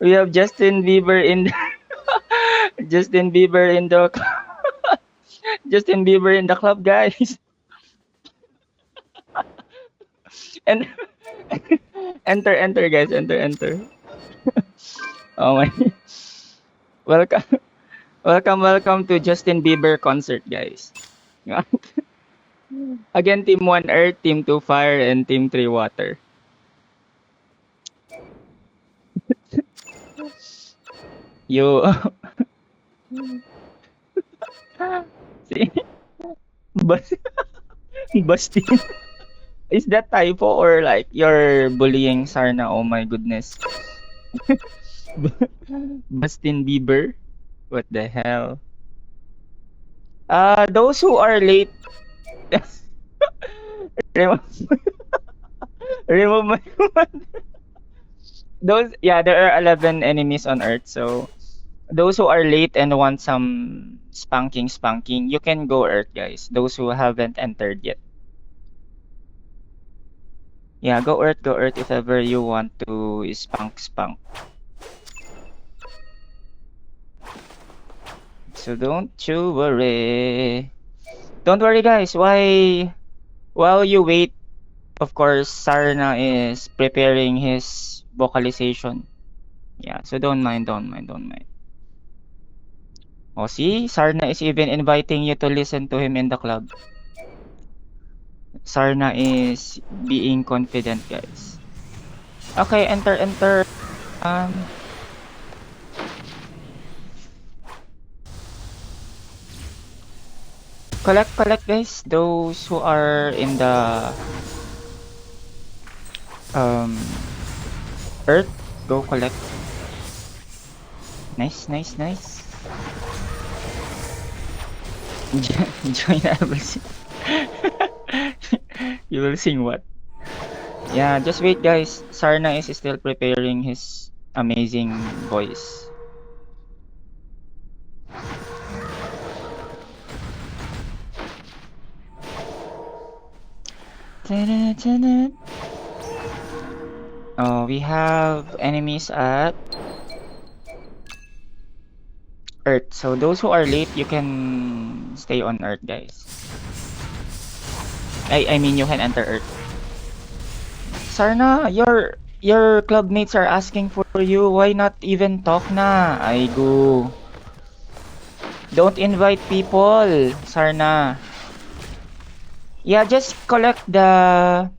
We have Justin Bieber in the Justin Bieber in the Justin Bieber in the club, guys. And enter, guys. Enter. Oh my. Welcome, welcome to Justin Bieber concert, guys. Again, Team 1 Earth, Team 2 Fire, and Team 3 Water. You see, bus, busting. Is that typo or like you're bullying Sarna? Oh my goodness. Bustin Bieber? What the hell? Those who are late, remove, remove my command. Those, yeah, there are 11 enemies on Earth, so those who are late and want some spanking, you can go Earth, guys. Those who haven't entered yet. Yeah, go Earth if ever you want to spunk. So don't you worry. Don't worry, guys. While you wait, of course, Sarna is preparing his vocalization. Yeah, so don't mind. Oh, see, Sarna is even inviting you to listen to him in the club. Sarna is being confident, guys. Okay, enter. Um, collect, guys. Those who are in the um Earth, go collect. Nice. Join Abelsi. You will sing what? Yeah, just wait, guys. Sarna is still preparing his amazing voice. Oh, we have enemies at Earth. So those who are late, you can stay on Earth, guys. I mean, you can enter Earth. Sarna, your club mates are asking for you. Why not even talk na? Aigo. Don't invite people, Sarna. Yeah, just collect the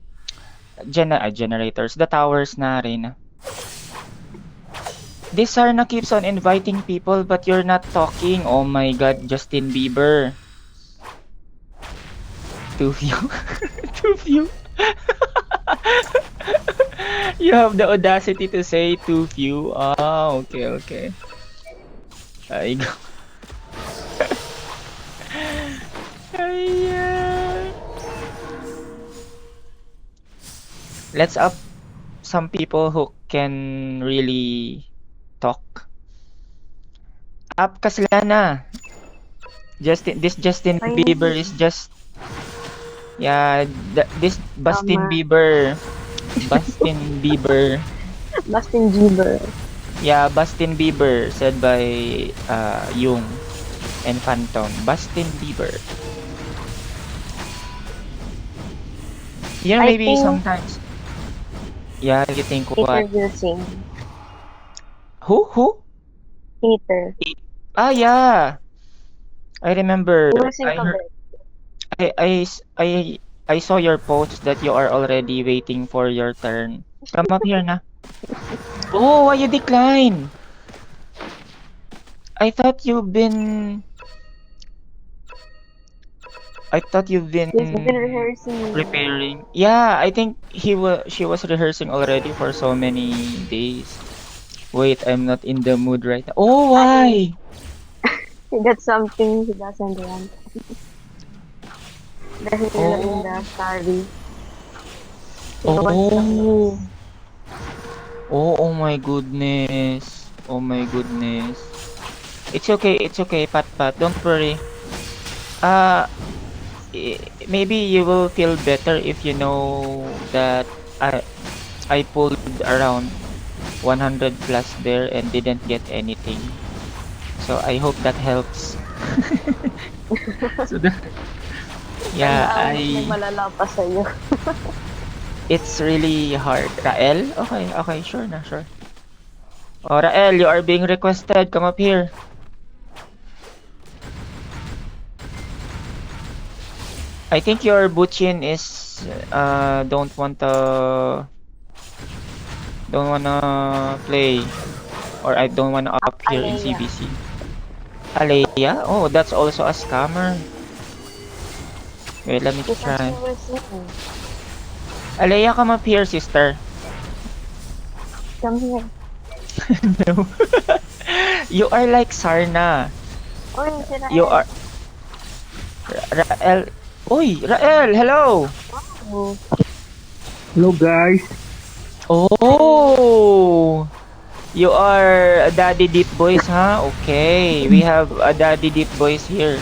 generators, the towers na rin. This Sarna keeps on inviting people but you're not talking. Oh my god, Justin Bieber. Too few. Too few. You have the audacity to say too few. Oh, okay. I go. Let's up some people who can really talk. Up ka sila na. This Justin Bieber is just this Bustin Bieber. Yeah, Bustin Bieber said by Jung and Phantom. Bustin Bieber. Yeah, maybe sometimes. Yeah, you think what? Peter will sing. Who? Peter. Ah, yeah. I remember. He will sing I saw your post that you are already waiting for your turn. Come up here na. Oh, why you decline? I thought you've been He's been rehearsing. preparing. Yeah, I think she was rehearsing already for so many days. Wait, I'm not in the mood right now. Oh, why? He got something he doesn't want. Dahil in the story. Oh my goodness. It's okay, Pat. Don't worry. Maybe you will feel better if you know that I pulled around 100 plus there and didn't get anything. So I hope that helps. So yeah, May malala pa sa'yo. it's really hard. Rael? Okay, sure na, sure. Oh, Rael, you are being requested. Come up here. I think your Buchin is don't wanna play, or I don't wanna up here in Alea. CBC. Alea? Oh, that's also a scammer. Wait, let me Because try. you were singing. Alea, come up here, sister. Come here. No. You are like Sarna. Uy, si Rael. You are Rael. Uy, Rael, hello. Oh, Hello guys. Oh, you are a Daddy Deep Boys, huh? Okay, we have a Daddy Deep Boys here.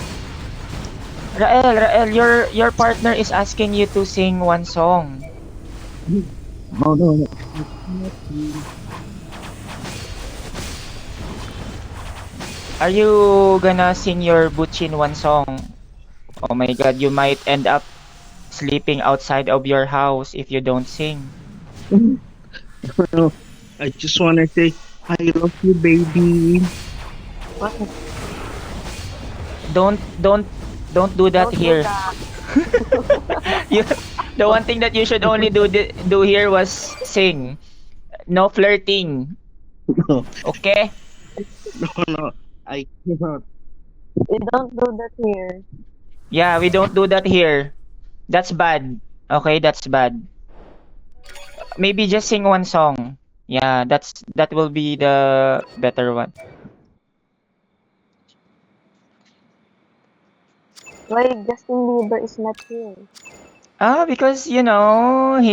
Rael, your partner is asking you to sing one song. Oh no. Are you gonna sing your Buchin one song? Oh my god, you might end up sleeping outside of your house if you don't sing. No. I just wanna say I love you, baby. what? Don't do that Don't do here. that. You, the one thing that you should only do here was sing. No flirting. No, Okay? no. I cannot. We don't do that here. Yeah, we don't do that here. That's bad. Okay, that's bad. Maybe just sing one song. Yeah, that will be the better one. Why Justin Bieber is not here? Because he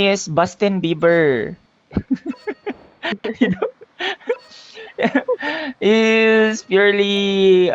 is Bustin Bieber. You know? He is purely